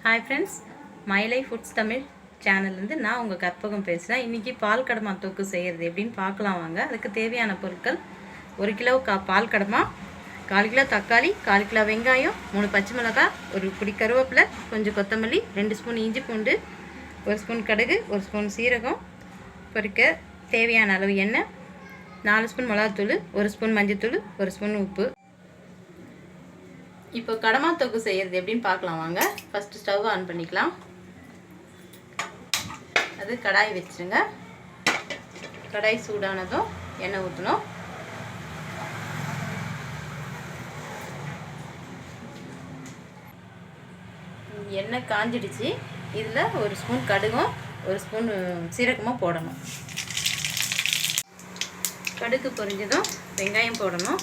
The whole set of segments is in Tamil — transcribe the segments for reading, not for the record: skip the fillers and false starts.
Hi friends, my life foods Tamil சேனல்லேருந்து நான் உங்கள் கற்பகம் பேசுகிறேன். இன்றைக்கி பால் கடமா தொக்கு செய்கிறது எப்படின்னு பார்க்கலாம் வாங்க. அதுக்கு தேவையான பொருட்கள்: 1 கிலோ பால் கடமா, 1/4 கிலோ தக்காளி, 1/4 கிலோ வெங்காயம், 3 பச்சை மிளகாய், ஒரு பிடி கருவேப்பிலை, கொஞ்சம் கொத்தமல்லி, 2 ஸ்பூன் இஞ்சி பூண்டு, 1 ஸ்பூன் கடுகு, 1 ஸ்பூன் சீரகம் பொரிக்க தேவையான அளவு எண்ணெய், 4 ஸ்பூன் மிளகாத்தூள், 1 ஸ்பூன் மஞ்சத்தூள், 1 ஸ்பூன் உப்பு. இப்போ கடமா தொக்கு செய்கிறது எப்படின்னு பார்க்கலாம் வாங்க. ஃபஸ்ட்டு ஸ்டவ் ஆன் பண்ணிக்கலாம். அது கடாய் வச்சுருங்க. கடாய் சூடானதும் எண்ணெய் ஊற்றணும். எண்ணெய் காஞ்சிடுச்சு. இதில் 1 ஸ்பூன் கடுகும் 1 ஸ்பூன் சீரகமும் போடணும். கடுகு பொரிஞ்சதும் வெங்காயம் போடணும்.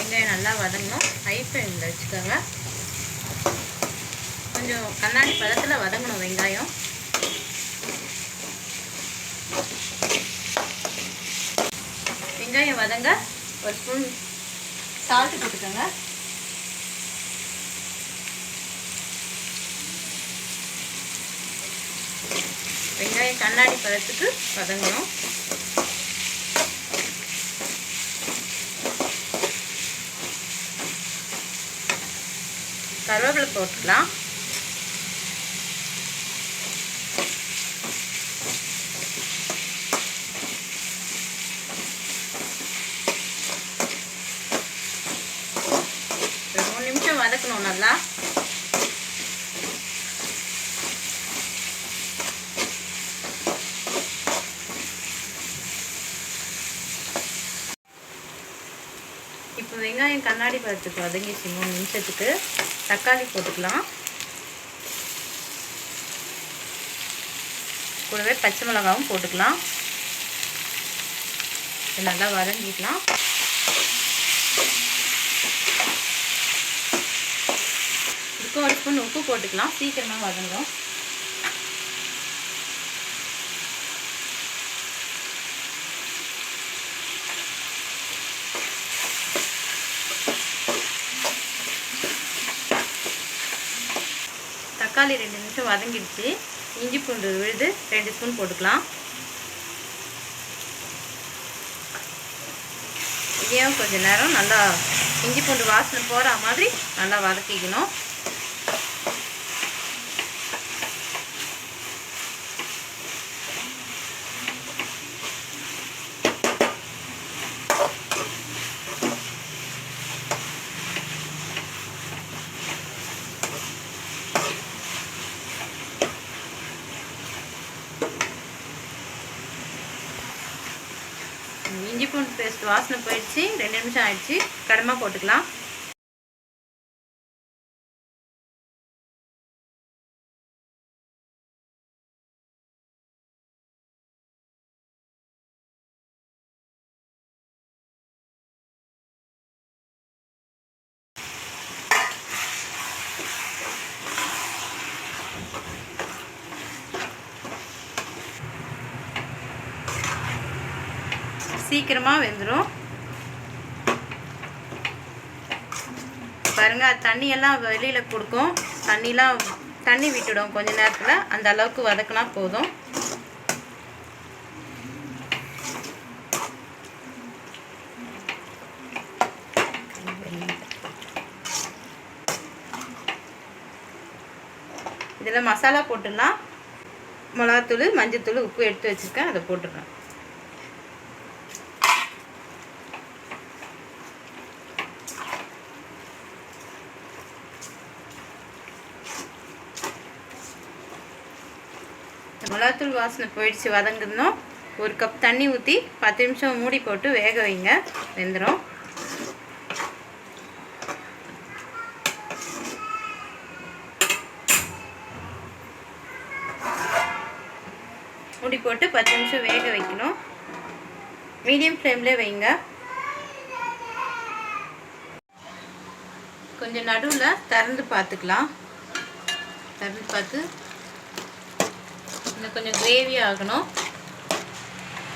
வெங்காயம் நல்லா வதங்கணும். ஹை ஃப்ளேமில் வச்சுக்கோங்க. கொஞ்சம் கண்ணாடி பதத்தில் வதங்கணும் வெங்காயம். வெங்காயம் வதங்க 1 ஸ்பூன் சால்ட்டு போட்டுக்கோங்க. வெங்காயம் கண்ணாடி பதத்துக்கு வதங்கணும். கருவேப்பிலை போட்டுக்கலாம். ஒரு 3 நிமிஷம் வதக்கணும் நல்லா. இப்போ வெங்காயம் கண்ணாடி பதத்துக்கு வதங்கிச்சு 3 நிமிஷத்துக்கு. தக்காளி போட்டுக்கலாம். கூடவே பச்சை மிளகாவும் போட்டுக்கலாம். நல்லா வதங்கிக்கலாம். இதுக்கு 1 ஸ்பூன் உப்பு போட்டுக்கலாம். சீக்கிரமாக வதங்கும். தக்காளி 2 நிமிஷம் வதங்கிடுச்சு. இஞ்சி பூண்டு விழுது 2 ஸ்பூன் போட்டுக்கலாம். இதையும் கொஞ்சம் நேரம் நல்லா இஞ்சி பூண்டு வாசனை போகிற மாதிரி நல்லா வதக்கிக்கணும். இஞ்சி பூண்டு பேஸ்ட் வாசனை போயிடுச்சு. 2 நிமிஷம் ஆயிடுச்சு. கடமா போட்டுக்கலாம். சீக்கிரமாக வெந்துடும். பாருங்கள், தண்ணியெல்லாம் வெளியில் கொடுக்கும். தண்ணி விட்டுடும் கொஞ்ச நேரத்தில். அந்த அளவுக்கு வதக்கினா போதும். இதில் மசாலா போட்டுடலாம். மிளகாத்தூள், மஞ்சத்தூள், உப்பு எடுத்து வச்சுருக்கேன். அதை போட்டுடுறேன். மிளகாத்தூள் வாசனை போயிடுச்சு. வதங்கணும். 1 கப் தண்ணி ஊற்றி 10 நிமிஷம் மூடி போட்டு வேக வைங்க. வெந்துடும். மூடி போட்டு 10 நிமிஷம் வேக வைக்கணும். மீடியம் ஃப்ளேம்லேயே வைங்க. கொஞ்சம் நடுவில் திறந்து பார்த்துக்கலாம். திறந்து பார்த்து இன்னும் கொஞ்சம் கிரேவி ஆகணும்.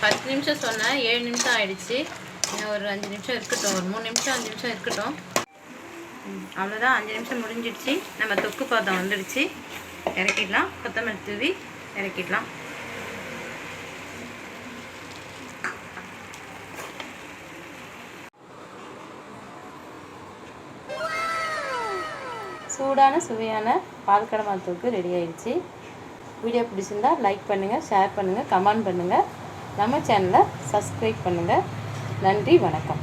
10 நிமிஷம் சொன்னேன், 7 நிமிஷம் ஆயிடுச்சு. இன்னும் ஒரு 5 நிமிஷம் இருக்கட்டும், ஒரு 3 நிமிஷம் 5 நிமிஷம் இருக்கட்டும். அவ்வளோதான், 5 நிமிஷம் முடிஞ்சிடுச்சு. நம்ம தொக்கு பாதம் வந்துடுச்சு. இறக்கிடலாம். கொத்தமல்லி தூவி இறக்கிடலாம். சூடான சுவையான பால் கடமா தொக்கு ரெடி ஆயிடுச்சு. வீடியோ பிடிச்சிருந்தா லைக் பண்ணுங்கள், ஷேர் பண்ணுங்கள், கமெண்ட் பண்ணுங்கள். நம்ம சேனலை சப்ஸ்கிரைப் பண்ணுங்கள். நன்றி, வணக்கம்.